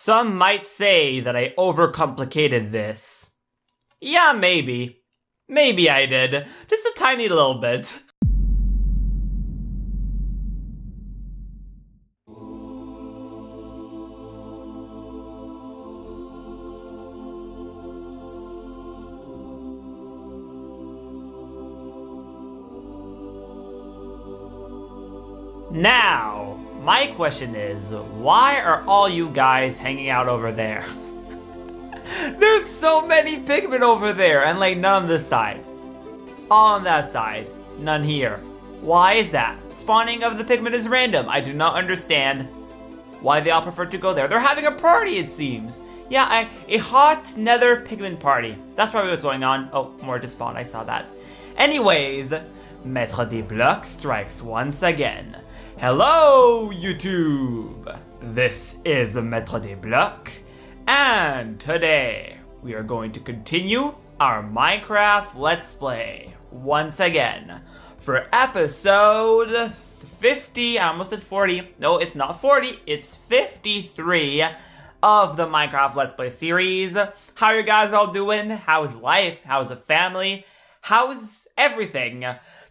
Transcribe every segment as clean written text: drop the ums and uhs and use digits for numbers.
Some might say that I overcomplicated this. Yeah, maybe. Maybe I did. Just a tiny little bit. Now, my question is, why are all you guys hanging out over there? There's so many pigmen over there, and like none on this side. All on that side, none here. Why is that? Spawning of the pigmen is random. I do not understand why they all prefer to go there. They're having a party, it seems. Yeah, a hot nether pigmen party. That's probably what's going on. Oh, more to spawn, I saw that. Anyways, MaitreDesBlocs strikes once again. Hello, YouTube! This is MaitreDesBlocs, and today we are going to continue our Minecraft Let's Play once again for episode 50. I almost did 40. No, it's not 40, it's 53 of the Minecraft Let's Play series. How are you guys all doing? How's life? How's the family? How's everything?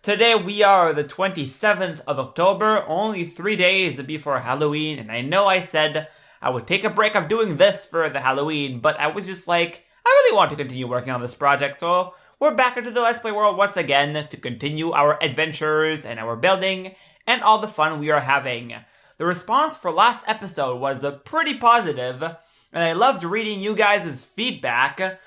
Today we are the 27th of October, only 3 days before Halloween, and I know I said I would take a break of doing this for the Halloween, but I was just like, I really want to continue working on this project, so we're back into the Let's Play world once again to continue our adventures and our building and all the fun we are having. The response for last episode was pretty positive, and I loved reading you guys' feedback.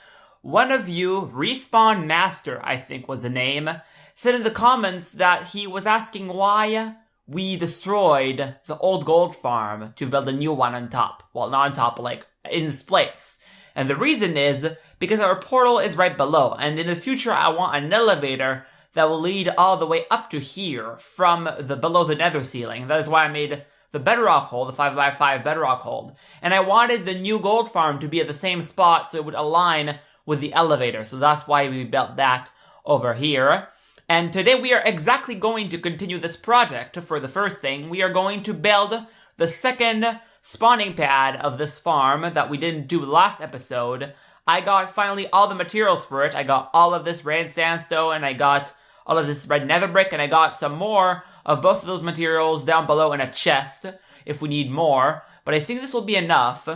One of you, Respawn Master, I think was the name, said in the comments that he was asking why we destroyed the old gold farm to build a new one on top. Well, not on top, but like in its place. And the reason is because our portal is right below, and in the future I want an elevator that will lead all the way up to here from the below the nether ceiling. That is why I made the bedrock hole, the 5x5 bedrock hole. And I wanted the new gold farm to be at the same spot so it would align with the elevator. So that's why we built that over here. And today we are exactly going to continue this project. For the first thing, we are going to build the second spawning pad of this farm that we didn't do last episode. I got finally all the materials for it. I got all of this red sandstone, and I got all of this red nether brick, and I got some more of both of those materials down below in a chest if we need more. But I think this will be enough.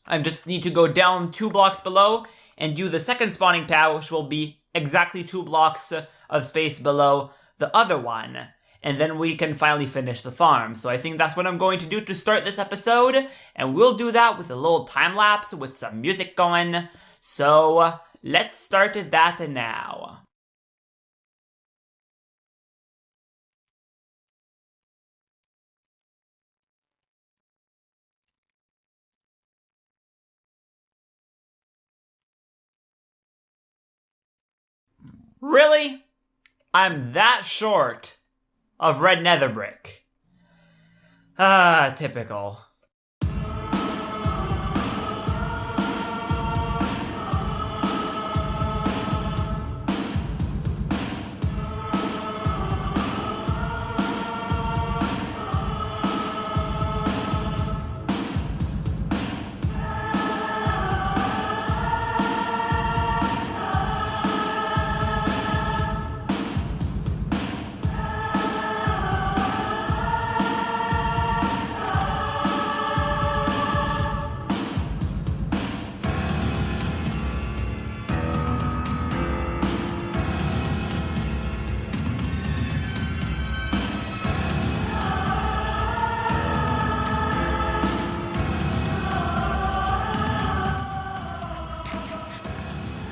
I just need to go down 2 blocks below and do the second spawning pad, which will be exactly 2 blocks of space below the other one, and then we can finally finish the farm. So I think that's what I'm going to do to start this episode, and we'll do that with a little time lapse with some music going. So let's start that now. Really? I'm that short of red nether brick. Ah, typical.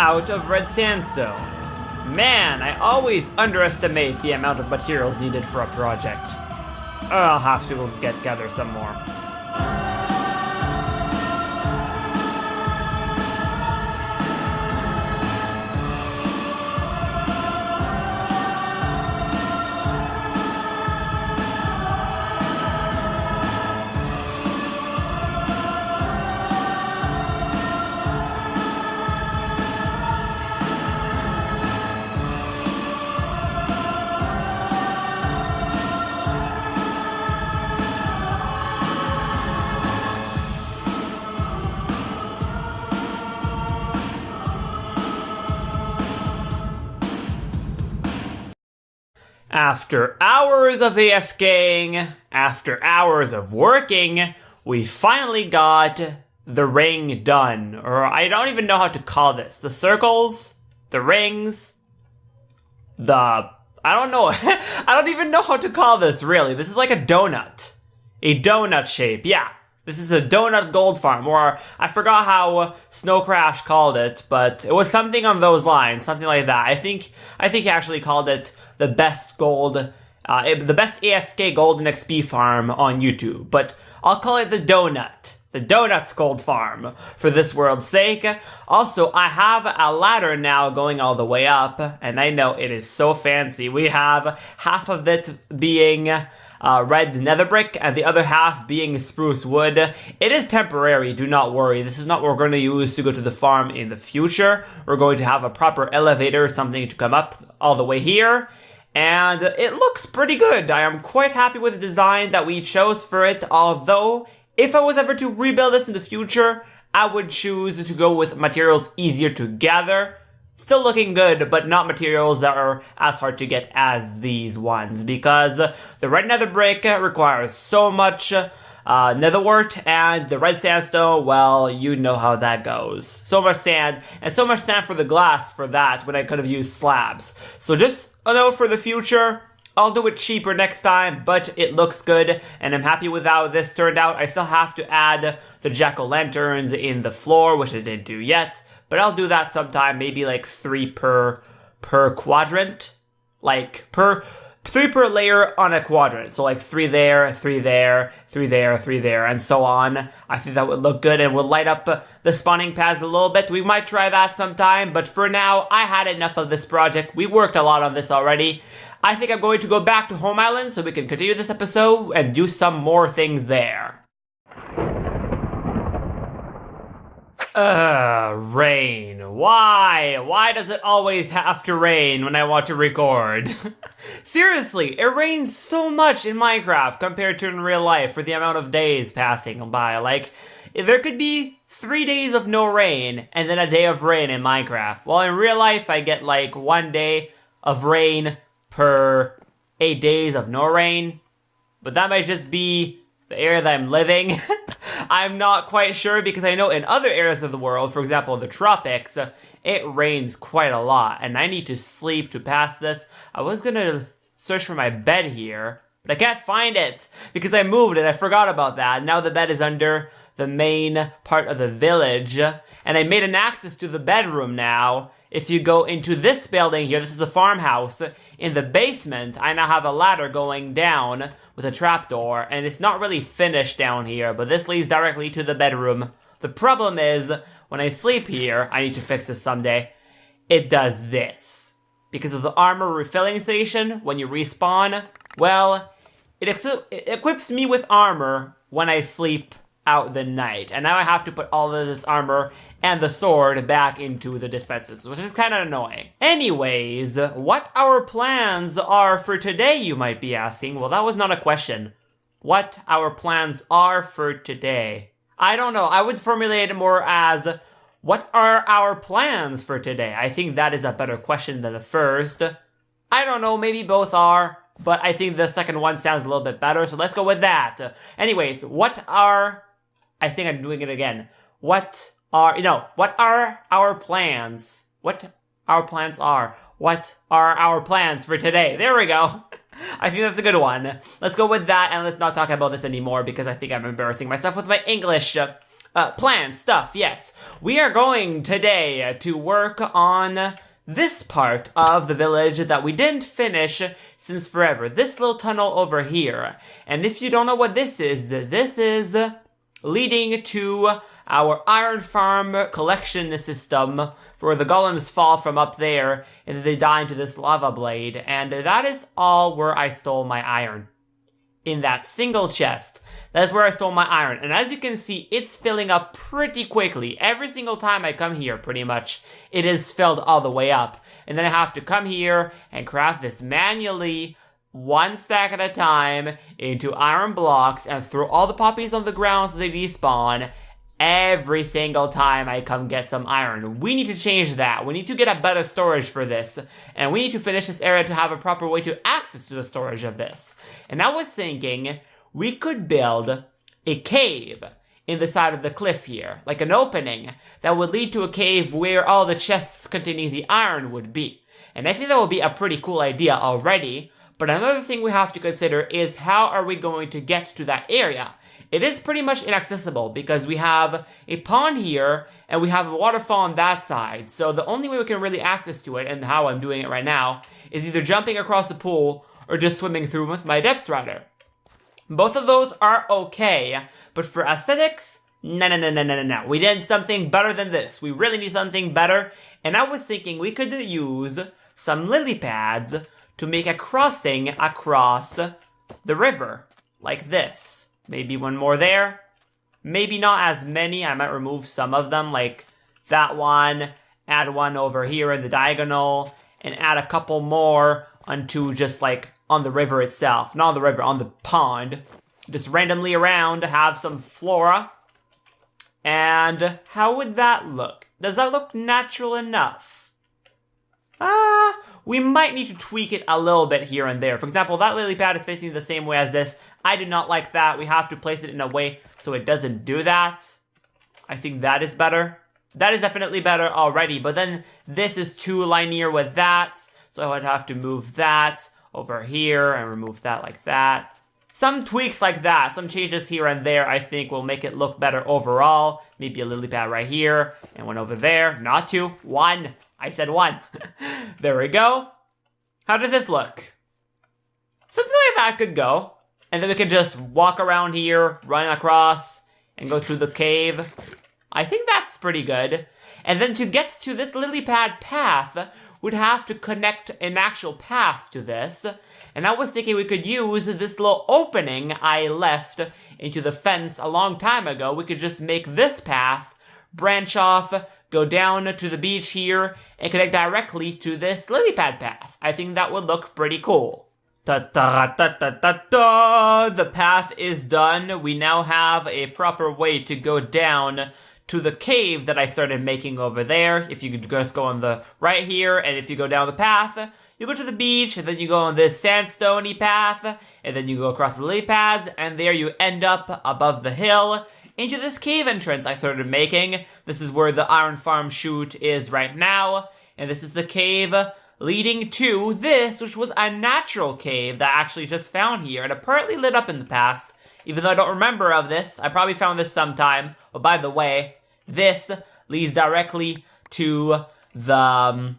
Out of red sandstone. Man, I always underestimate the amount of materials needed for a project. I'll have to gather some more. After hours of AFKing, after hours of working, we finally got the ring done. Or I don't even know how to call this. The circles, the rings, I don't know. I don't even know how to call this, really. This is like a donut. A donut shape, yeah. This is a donut gold farm, or I forgot how Snow Crash called it, but it was something on those lines, something like that. I think he actually called it the best gold, the best AFK golden XP farm on YouTube, but I'll call it the donut gold farm for this world's sake. Also, I have a ladder now going all the way up, and I know it is so fancy. We have half of it being red nether brick and the other half being spruce wood. It is temporary, do not worry. This is not what we're going to use to go to the farm in the future. We're going to have a proper elevator, something to come up all the way here. And it looks pretty good. I am quite happy with the design that we chose for it, although if I was ever to rebuild this in the future, I would choose to go with materials easier to gather. Still looking good, but not materials that are as hard to get as these ones, because the red nether brick requires so much nether wart, and the red sandstone, well, you know how that goes. So much sand, and so much sand for the glass for that, when I could have used slabs. So just a note for the future, I'll do it cheaper next time, but it looks good, and I'm happy with how this turned out. I still have to add the jack-o'-lanterns in the floor, which I didn't do yet. But I'll do that sometime, maybe like 3 per quadrant. Like 3 per layer on a quadrant. So like 3 there, 3 there, 3 there, 3 there, and so on. I think that would look good and would light up the spawning pads a little bit. We might try that sometime, but for now, I had enough of this project. We worked a lot on this already. I think I'm going to go back to Home Island so we can continue this episode and do some more things there. Rain. Why? Why does it always have to rain when I want to record? Seriously, it rains so much in Minecraft compared to in real life for the amount of days passing by. Like, there could be 3 days of no rain and then a day of rain in Minecraft. Well, in real life, I get like 1 day of rain per 8 days of no rain. But that might just be the area that I'm living. I'm not quite sure, because I know in other areas of the world, for example in the tropics, it rains quite a lot, and I need to sleep to pass this. I was gonna search for my bed here, but I can't find it, because I moved and I forgot about that. Now the bed is under the main part of the village, and I made an access to the bedroom now. If you go into this building here, this is the farmhouse, in the basement, I now have a ladder going down with a trapdoor, and it's not really finished down here, but this leads directly to the bedroom. The problem is, when I sleep here, I need to fix this someday, it does this. Because of the armor refilling station, when you respawn, well, it equips me with armor when I sleep out the night. And now I have to put all of this armor and the sword back into the dispensers, which is kind of annoying. Anyways, what our plans are for today, you might be asking. Well, that was not a question. What our plans are for today. I don't know. I would formulate it more as, what are our plans for today? I think that is a better question than the first. I don't know. Maybe both are. But I think the second one sounds a little bit better. So let's go with that. Anyways, I think I'm doing it again. What are our plans? What our plans are. What are our plans for today? There we go. I think that's a good one. Let's go with that, and let's not talk about this anymore, because I think I'm embarrassing myself with my English plan stuff. Yes, we are going today to work on this part of the village that we didn't finish since forever. This little tunnel over here. And if you don't know what this is leading to our iron farm collection system, for the golems fall from up there and they die into this lava blade. And that is all where I stole my iron. In that single chest. That is where I stole my iron. And as you can see, it's filling up pretty quickly. Every single time I come here, pretty much, it is filled all the way up. And then I have to come here and craft this manually, 1 stack at a time, into iron blocks, and throw all the poppies on the ground so they despawn. every single time I come get some iron. We need to change that. We need to get a better storage for this. And we need to finish this area to have a proper way to access to the storage of this. And I was thinking we could build a cave in the side of the cliff here. Like an opening that would lead to a cave where all the chests containing the iron would be. And I think that would be a pretty cool idea already. But another thing we have to consider is how are we going to get to that area? It is pretty much inaccessible because we have a pond here and we have a waterfall on that side. So the only way we can really access to it, and how I'm doing it right now, is either jumping across the pool or just swimming through with my depth strider. Both of those are okay, but for aesthetics, no. We need something better than this. We really need something better, and I was thinking we could use some lily pads to make a crossing across the river, like this. Maybe one more there. Maybe not as many. I might remove some of them, like that one. Add one over here in the diagonal. And add a couple more onto just like on the river itself. Not on the river, on the pond. Just randomly around to have some flora. And how would that look? Does that look natural enough? We might need to tweak it a little bit here and there. For example, that lily pad is facing the same way as this. I do not like that. We have to place it in a way so it doesn't do that. I think that is better. That is definitely better already, but then this is too linear with that, so I would have to move that over here and remove that like that. Some tweaks like that, some changes here and there, I think will make it look better overall. Maybe a lily pad right here, and one over there. Not two, one. I said one. There we go. How does this look? Something like that could go. And then we can just walk around here, run across, and go through the cave. I think that's pretty good. And then to get to this lily pad path, we'd have to connect an actual path to this. And I was thinking we could use this little opening I left into the fence a long time ago. We could just make this path branch off, go down to the beach here, and connect directly to this lily pad path. I think that would look pretty cool. The path is done. We now have a proper way to go down to the cave that I started making over there. If you could just go on the right here, and if you go down the path, you go to the beach, and then you go on this sandstone-y path, and then you go across the lily pads, and there you end up above the hill into this cave entrance I started making. This is where the iron farm chute is right now, and this is the cave leading to this, which was a natural cave that I actually just found here and apparently lit up in the past. Even though I don't remember of this, I probably found this sometime. But by the way, this leads directly to the,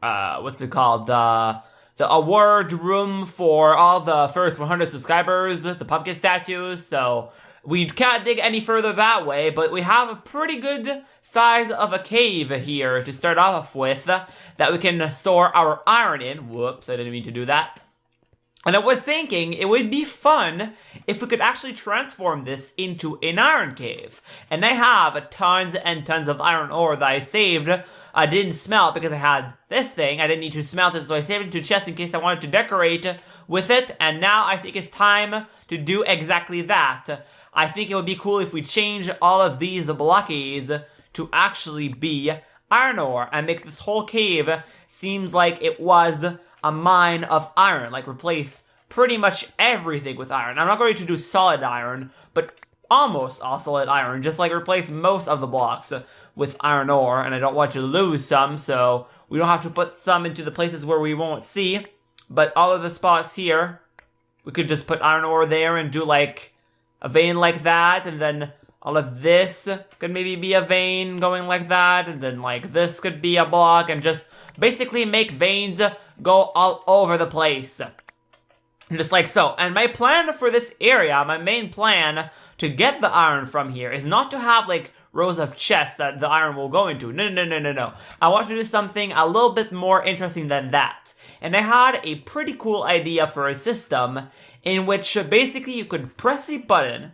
what's it called? The award room for all the first 100 subscribers, the pumpkin statues. So we can't dig any further that way, but we have a pretty good size of a cave here to start off with that we can store our iron in. Whoops, I didn't mean to do that. And I was thinking it would be fun if we could actually transform this into an iron cave. And I have tons and tons of iron ore that I saved. I didn't smelt because I had this thing. I didn't need to smelt it, so I saved it to chests in case I wanted to decorate with it. And now I think it's time to do exactly that. I think it would be cool if we change all of these blockies to actually be iron ore and make this whole cave seems like it was a mine of iron. Like replace pretty much everything with iron. I'm not going to do solid iron, but almost all solid iron. Just like replace most of the blocks with iron ore. And I don't want to lose some, so we don't have to put some into the places where we won't see. But all of the spots here, we could just put iron ore there and do like a vein like that, and then all of this could maybe be a vein going like that, and then like this could be a block, and just basically make veins go all over the place. Just like so. And my plan for this area, my main plan to get the iron from here is not to have like rows of chests that the iron will go into. No. I want to do something a little bit more interesting than that. And I had a pretty cool idea for a system in which basically you could press a button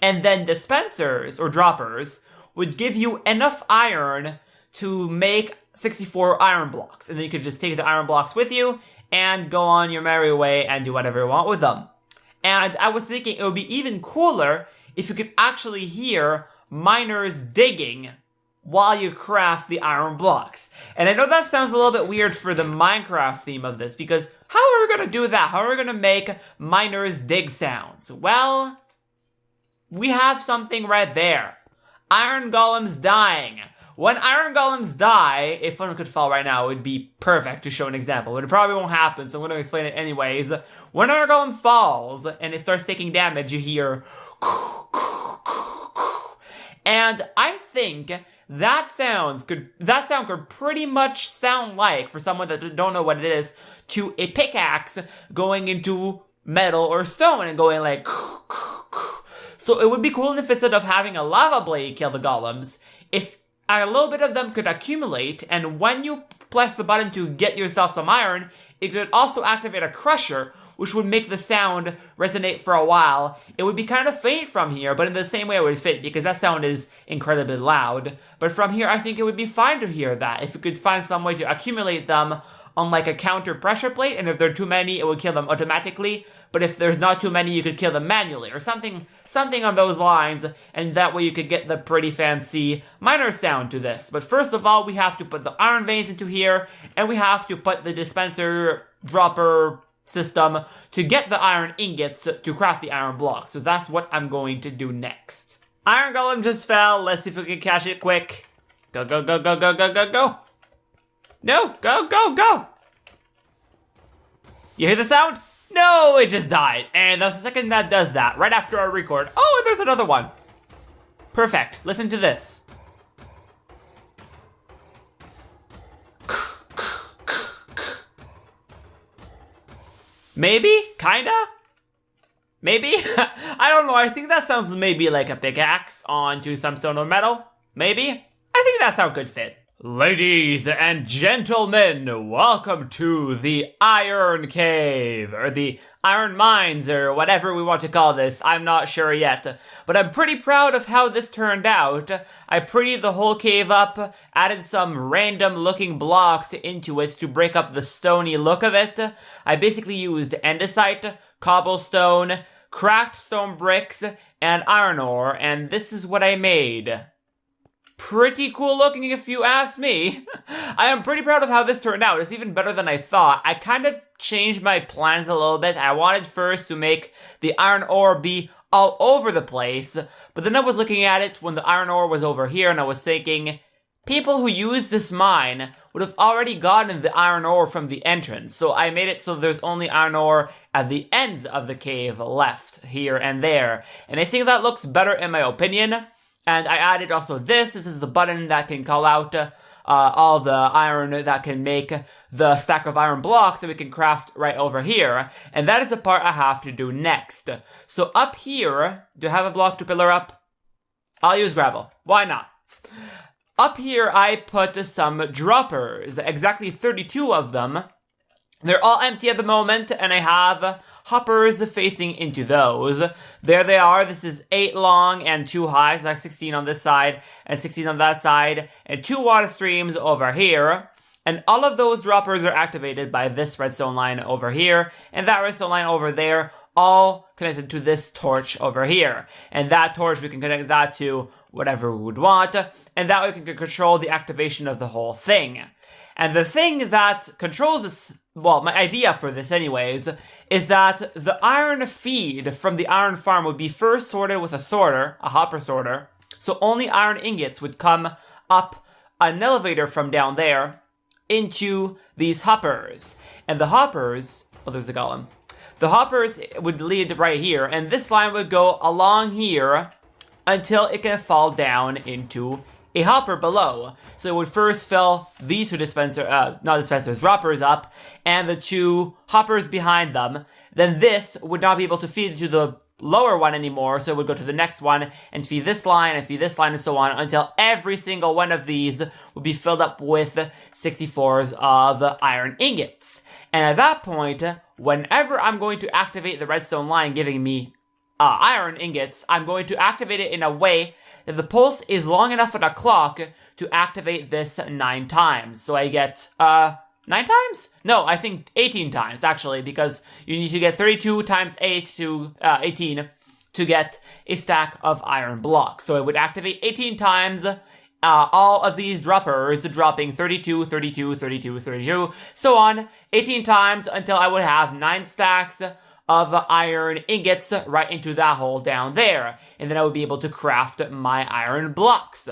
and then dispensers or droppers would give you enough iron to make 64 iron blocks. And then you could just take the iron blocks with you and go on your merry way and do whatever you want with them. And I was thinking it would be even cooler if you could actually hear miners digging while you craft the iron blocks. And I know that sounds a little bit weird for the Minecraft theme of this, because how are we going to do that? How are we going to make miners dig sounds? Well, we have something right there. Iron golems dying. When iron golems die, if one could fall right now, it would be perfect to show an example, but it probably won't happen, so I'm going to explain it anyways. When iron golem falls and it starts taking damage, you hear and I think that sound could pretty much sound like, for someone that don't know what it is, to a pickaxe going into metal or stone and going like so it would be cool if instead of having a lava blade kill the golems, if a little bit of them could accumulate, and when you press the button to get yourself some iron, it could also activate a crusher, which would make the sound resonate for a while. It would be kind of faint from here, but in the same way it would fit, because that sound is incredibly loud. But from here, I think it would be fine to hear that, if you could find some way to accumulate them on like a counter pressure plate, and if there are too many, it would kill them automatically. But if there's not too many, you could kill them manually, or something on those lines, and that way you could get the pretty fancy miner sound to this. But first of all, we have to put the iron veins into here, and we have to put the dispenser dropper system to get the iron ingots to craft the iron blocks. So that's what I'm going to do next. Iron golem just fell. Let's see if we can catch it quick. Go, go, go, go, go, go, go, go. No, go, go, go. You hear the sound? No, it just died. And that's the second that does that, right after our record. Oh, and there's another one. Perfect. Listen to this. Maybe? Kinda? Maybe? I don't know. I think that sounds maybe like a pickaxe onto some stone or metal. Maybe? I think that sound could fit. Ladies and gentlemen, welcome to the Iron Cave, or the Iron Mines, or whatever we want to call this. I'm not sure yet, but I'm pretty proud of how this turned out. I prettied the whole cave up, added some random looking blocks into it to break up the stony look of it. I basically used andesite, cobblestone, cracked stone bricks, and iron ore, and this is what I made. Pretty cool looking if you ask me. I am pretty proud of how this turned out. It's even better than I thought. I kind of changed my plans a little bit. I wanted first to make the iron ore be all over the place, but then I was looking at it when the iron ore was over here, and I was thinking, people who use this mine would have already gotten the iron ore from the entrance, so I made it so there's only iron ore at the ends of the cave left, here and there, and I think that looks better in my opinion. And I added also this. This is the button that can call out all the iron that can make the stack of iron blocks that we can craft right over here. And that is the part I have to do next. So up here, do I have a block to pillar up? I'll use gravel. Why not? Up here, I put some droppers, exactly 32 of them. They're all empty at the moment, and I have hoppers facing into those. There they are. This is 8 long and 2 high, so that's 16 on this side and 16 on that side, and 2 water streams over here. And all of those droppers are activated by this redstone line over here, and that redstone line over there, all connected to this torch over here. And that torch, we can connect that to whatever we would want, and that way we can control the activation of the whole thing. And the thing that controls this, well, my idea for this anyways, is that the iron feed from the iron farm would be first sorted with a sorter, a hopper sorter, so only iron ingots would come up an elevator from down there into these hoppers. And the hoppers, oh, there's a golem. The hoppers would lead right here, and this line would go along here until it can fall down into a hopper below. So it would first fill these two droppers up, and the 2 hoppers behind them. Then this would not be able to feed to the lower one anymore, so it would go to the next one and feed this line and feed this line and so on until every single one of these would be filled up with 64s of iron ingots. And at that point, whenever I'm going to activate the redstone line giving me iron ingots, I'm going to activate it in a way that the pulse is long enough on a clock to activate this 9 times. So I get, 9 times? No, I think 18 times, actually, because you need to get 32 times 8 to 18 to get a stack of iron blocks. So it would activate 18 times, all of these droppers dropping 32, 32, 32, 32, so on, 18 times until I would have 9 stacks of iron ingots right into that hole down there. And then I would be able to craft my iron blocks.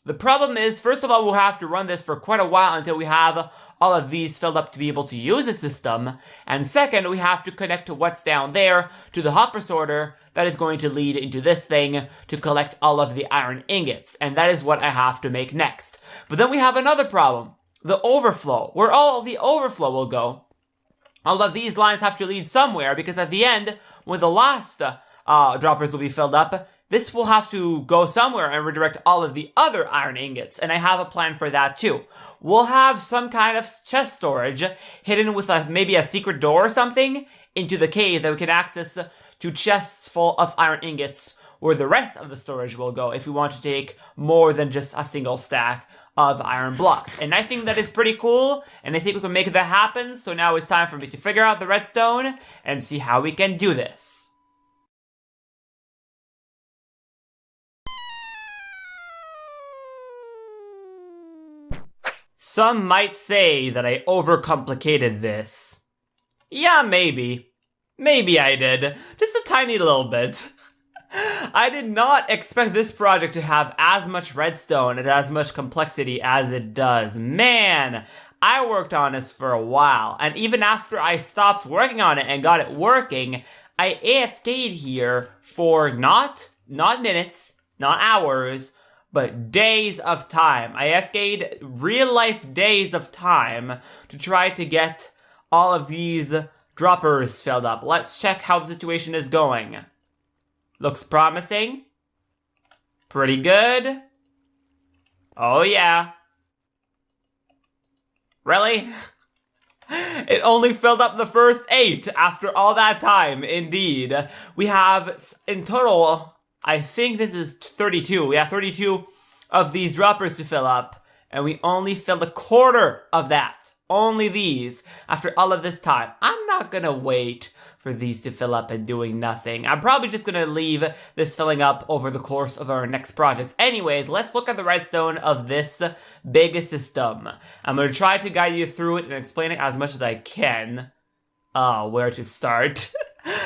The problem is, first of all, we'll have to run this for quite a while until we have all of these filled up to be able to use the system. And second, we have to connect what's down there to the hopper sorter that is going to lead into this thing to collect all of the iron ingots. And that is what I have to make next. But then we have another problem. The overflow. Where all the overflow will go. All of these lines have to lead somewhere, because at the end, when the last droppers will be filled up, this will have to go somewhere and redirect all of the other iron ingots, and I have a plan for that too. We'll have some kind of chest storage hidden with maybe a secret door or something into the cave that we can access to chests full of iron ingots, where the rest of the storage will go if we want to take more than just a single stack of iron blocks. And I think that is pretty cool, and I think we can make that happen, so now it's time for me to figure out the redstone and see how we can do this. Some might say that I overcomplicated this. Yeah, maybe. Maybe I did. Just a tiny little bit. I did not expect this project to have as much redstone and as much complexity as it does. Man, I worked on this for a while, and even after I stopped working on it and got it working, I AFK'd here for not minutes, not hours, but days of time. I AFK'd real-life days of time to try to get all of these droppers filled up. Let's check how the situation is going. Looks promising. Pretty good. Oh yeah. Really? It only filled up the first 8 after all that time, indeed. We have, in total, I think this is 32. We have 32 of these droppers to fill up, and we only filled a quarter of that. Only these, after all of this time. I'm not gonna wait for these to fill up and doing nothing. I'm probably just gonna leave this filling up over the course of our next projects. Anyways, let's look at the redstone of this big system. I'm gonna try to guide you through it and explain it as much as I can. Where to start?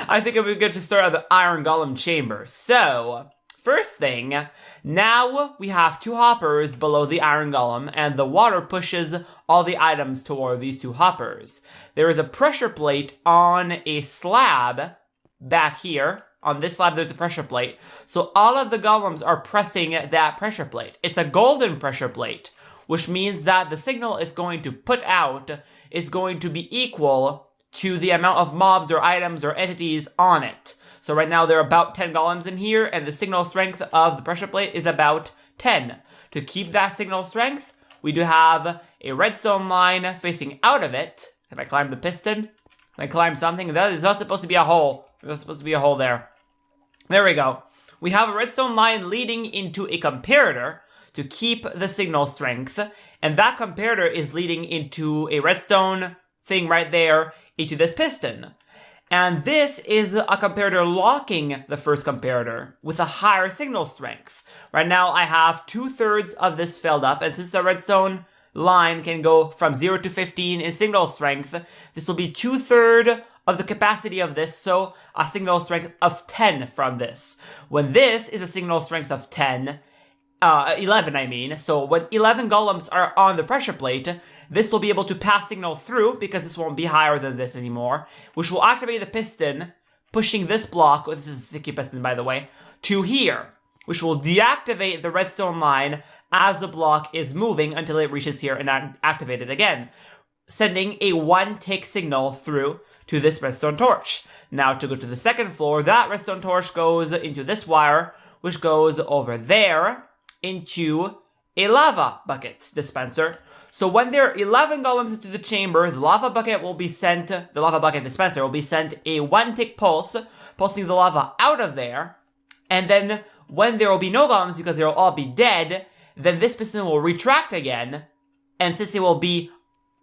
I think it would be good to start at the iron golem chamber. So, first thing, now we have 2 hoppers below the iron golem, and the water pushes all the items toward these 2 hoppers. There is a pressure plate on a slab back here. On this slab, there's a pressure plate. So all of the golems are pressing that pressure plate. It's a golden pressure plate, which means that the signal it's going to put out is going to be equal to the amount of mobs or items or entities on it. So right now there are about 10 golems in here, and the signal strength of the pressure plate is about 10. To keep that signal strength, we do have a redstone line facing out of it. Can I climb the piston? Can I climb something? That is not supposed to be a hole. There's supposed to be a hole there. There we go. We have a redstone line leading into a comparator to keep the signal strength, and that comparator is leading into a redstone thing right there into this piston. And this is a comparator locking the first comparator with a higher signal strength. Right now I have 2/3 of this filled up, and since the redstone line can go from 0 to 15 in signal strength, this will be 2/3 of the capacity of this, so a signal strength of 10 from this. When this is a signal strength of 11 I mean, so when 11 golems are on the pressure plate, this will be able to pass signal through, because this won't be higher than this anymore, which will activate the piston, pushing this block, this is a sticky piston by the way, to here, which will deactivate the redstone line as the block is moving until it reaches here and activate it again, sending a 1-tick signal through to this redstone torch. Now to go to the second floor, that redstone torch goes into this wire, which goes over there into a lava bucket dispenser. So when there are 11 golems into the chamber, the lava bucket dispenser will be sent a 1-tick pulse, pulsing the lava out of there. And then when there will be no golems, because they will all be dead, then this piston will retract again. And since it will be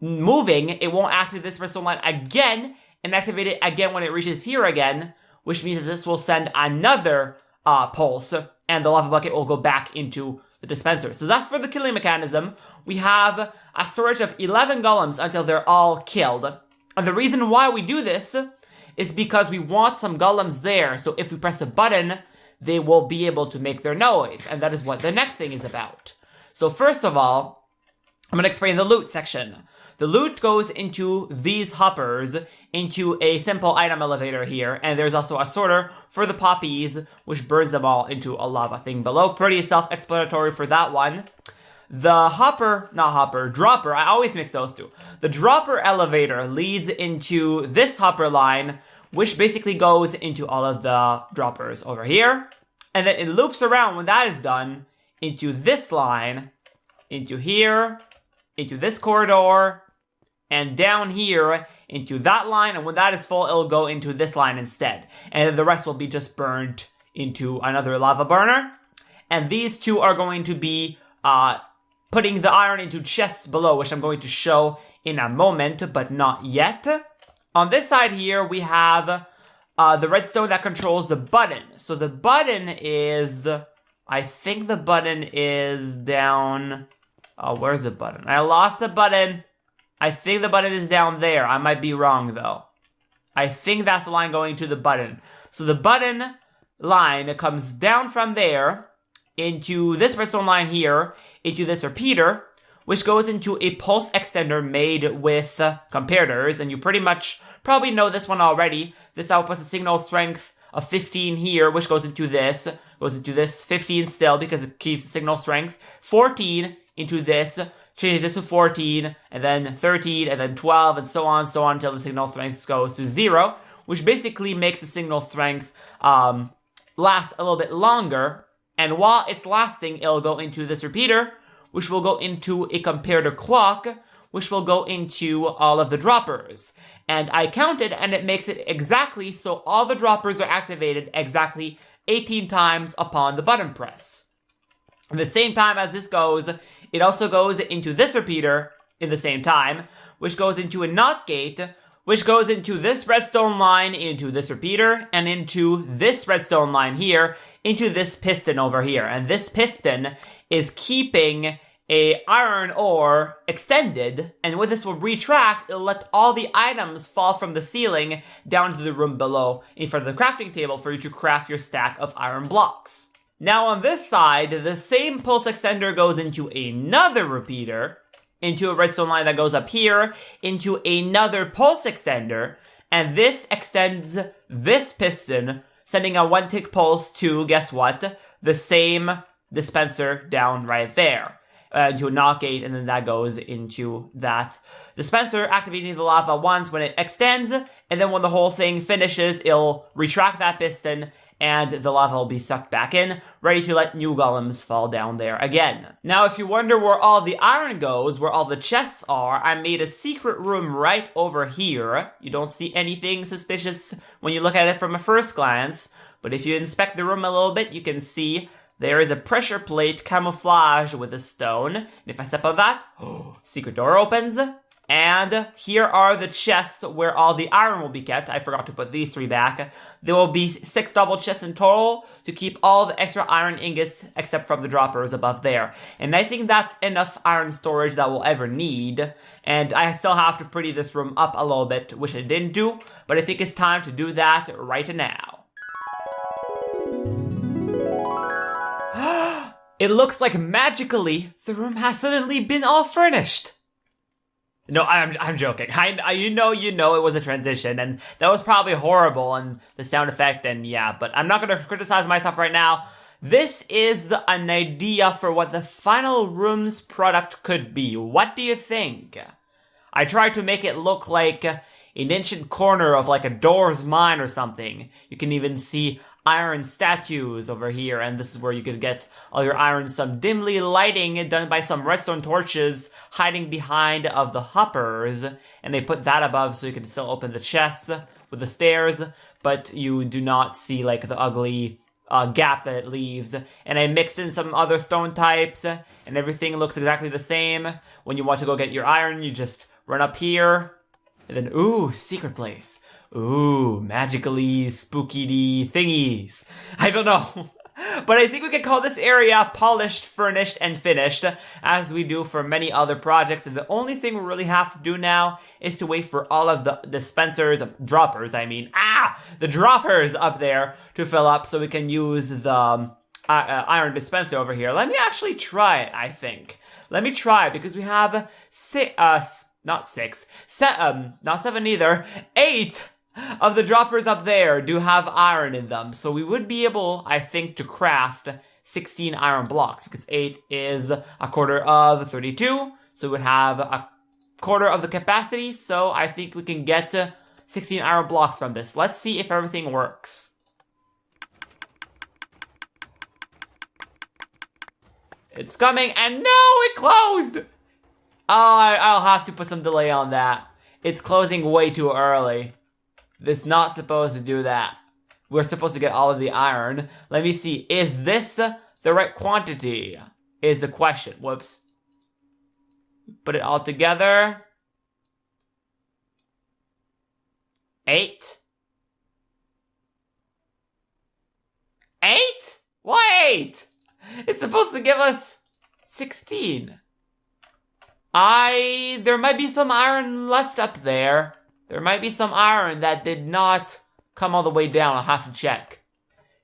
moving, it won't activate this redstone line again and activate it again when it reaches here again, which means that this will send another pulse, and the lava bucket will go back into the dispenser. So that's for the killing mechanism. We have a storage of 11 golems until they're all killed. And the reason why we do this is because we want some golems there, so if we press a button, they will be able to make their noise, and that is what the next thing is about. So first of all, I'm going to explain the loot section. The loot goes into these hoppers, into a simple item elevator here, and there's also a sorter for the poppies, which burns them all into a lava thing below. Pretty self-explanatory for that one. The dropper, I always mix those two. The dropper elevator leads into this hopper line, which basically goes into all of the droppers over here. And then it loops around when that is done into this line, into here, into this corridor, and down here into that line. And when that is full, it'll go into this line instead. And then the rest will be just burned into another lava burner. And these two are going to be putting the iron into chests below, which I'm going to show in a moment, but not yet. On this side here, we have the redstone that controls the button. So the button is, I think the button is down, where's the button? I lost the button. I think the button is down there. I might be wrong though. I think that's the line going to the button. So the button line comes down from there into this redstone line here, into this repeater, which goes into a pulse extender made with comparators, and you pretty much probably know this one already. This outputs a signal strength of 15 here, which goes into this, 15 still because it keeps the signal strength, 14 into this, change this to 14, and then 13, and then 12, and so on until the signal strength goes to 0, which basically makes the signal strength last a little bit longer. And while it's lasting, it'll go into this repeater, which will go into a comparator clock, which will go into all of the droppers. And I counted, and it makes it exactly so all the droppers are activated exactly 18 times upon the button press. At the same time as this goes, it also goes into this repeater in the same time, which goes into a NOT gate, which goes into this redstone line, into this repeater, and into this redstone line here, into this piston over here. And this piston is keeping a iron ore extended, and when this will retract, it'll let all the items fall from the ceiling down to the room below in front of the crafting table for you to craft your stack of iron blocks. Now on this side, the same pulse extender goes into another repeater, into a redstone line that goes up here, into another pulse extender, and this extends this piston, sending a 1-tick pulse to, guess what, the same dispenser down right there, into a NOT gate, and then that goes into that dispenser, activating the lava once when it extends, and then when the whole thing finishes, it'll retract that piston, and the lava will be sucked back in, ready to let new golems fall down there again. Now, if you wonder where all the iron goes, where all the chests are, I made a secret room right over here. You don't see anything suspicious when you look at it from a first glance, but if you inspect the room a little bit, you can see there is a pressure plate camouflaged with a stone. And if I step on that, secret door opens. And here are the chests where all the iron will be kept. I forgot to put these 3 back. There will be 6 double chests in total to keep all the extra iron ingots except from the droppers above there. And I think that's enough iron storage that we'll ever need. And I still have to pretty this room up a little bit, which I didn't do. But I think it's time to do that right now. It looks like magically the room has suddenly been all furnished. No, I'm joking. You know it was a transition, and that was probably horrible, and the sound effect, and yeah, but I'm not gonna criticize myself right now. This is an idea for what the final room's product could be. What do you think? I tried to make it look like an ancient corner of like a door's mine or something. You can even see iron statues over here, and this is where you could get all your iron, some dimly lighting done by some redstone torches hiding behind of the hoppers, and they put that above so you can still open the chests with the stairs, but you do not see like the ugly gap that it leaves. And I mixed in some other stone types, and everything looks exactly the same. When you want to go get your iron, you just run up here, and then, ooh, secret place. Ooh, magically spooky thingies. I don't know. But I think we can call this area polished, furnished, and finished, as we do for many other projects. And the only thing we really have to do now is to wait for all of the droppers up there to fill up so we can use the iron dispenser over here. Let me actually try it, I think. Let me try it, because we have not seven either, 8 of the droppers up there do have iron in them. So we would be able, I think, to craft 16 iron blocks, because 8 is a quarter of 32. So we would have a quarter of the capacity. So I think we can get 16 iron blocks from this. Let's see if everything works. It's coming, and no, it closed! Oh, I'll have to put some delay on that. It's closing way too early. It's not supposed to do that. We're supposed to get all of the iron. Let me see. Is this the right quantity? Is the question. Whoops. Put it all together. 8? 8? Why 8? It's supposed to give us 16. There might be some iron left up there. There might be some iron that did not come all the way down. I'll have to check.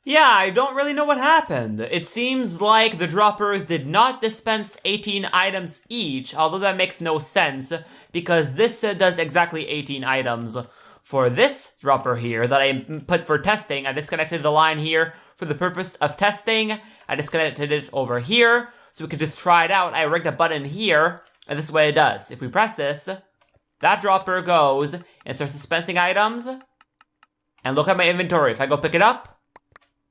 Yeah, I don't really know what happened. It seems like the droppers did not dispense 18 items each, although that makes no sense, because this does exactly 18 items. For this dropper here that I put for testing, I disconnected the line here for the purpose of testing. I disconnected it over here, so we could just try it out. I rigged a button here, and this is what it does. If we press this, that dropper goes and starts dispensing items. And look at my inventory. If I go pick it up,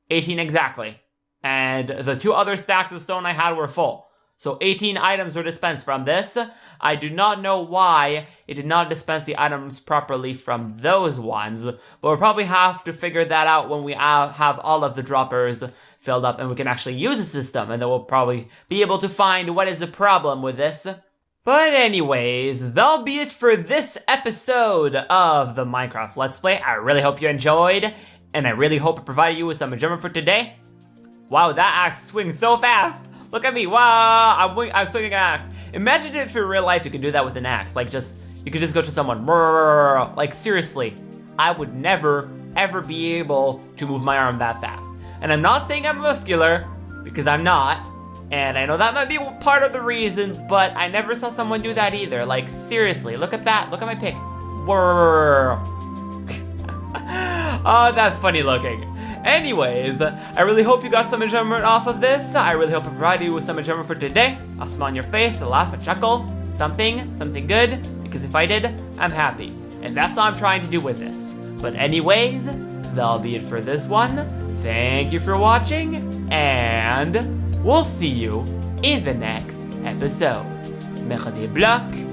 18 exactly. And the 2 other stacks of stone I had were full. So 18 items were dispensed from this. I do not know why it did not dispense the items properly from those ones. But we'll probably have to figure that out when we have all of the droppers filled up and we can actually use the system. And then we'll probably be able to find what is the problem with this. But anyways, that'll be it for this episode of the Minecraft Let's Play. I really hope you enjoyed, and I really hope it provided you with some enjoyment for today. Wow, that axe swings so fast! Look at me, wow, I'm swinging an axe. Imagine if in real life you could do that with an axe, you could just go to someone, like seriously, I would never, ever be able to move my arm that fast. And I'm not saying I'm muscular, because I'm not. And I know that might be part of the reason, but I never saw someone do that either. Like, seriously, look at that. Look at my pick. Whirr. Oh, that's funny looking. Anyways, I really hope you got some enjoyment off of this. I really hope it provided you with some enjoyment for today. I'll smile on your face, a laugh, a chuckle, something good. Because if I did, I'm happy. And that's what I'm trying to do with this. But anyways, that'll be it for this one. Thank you for watching, and we'll see you in the next episode. MaitreDesBlocs.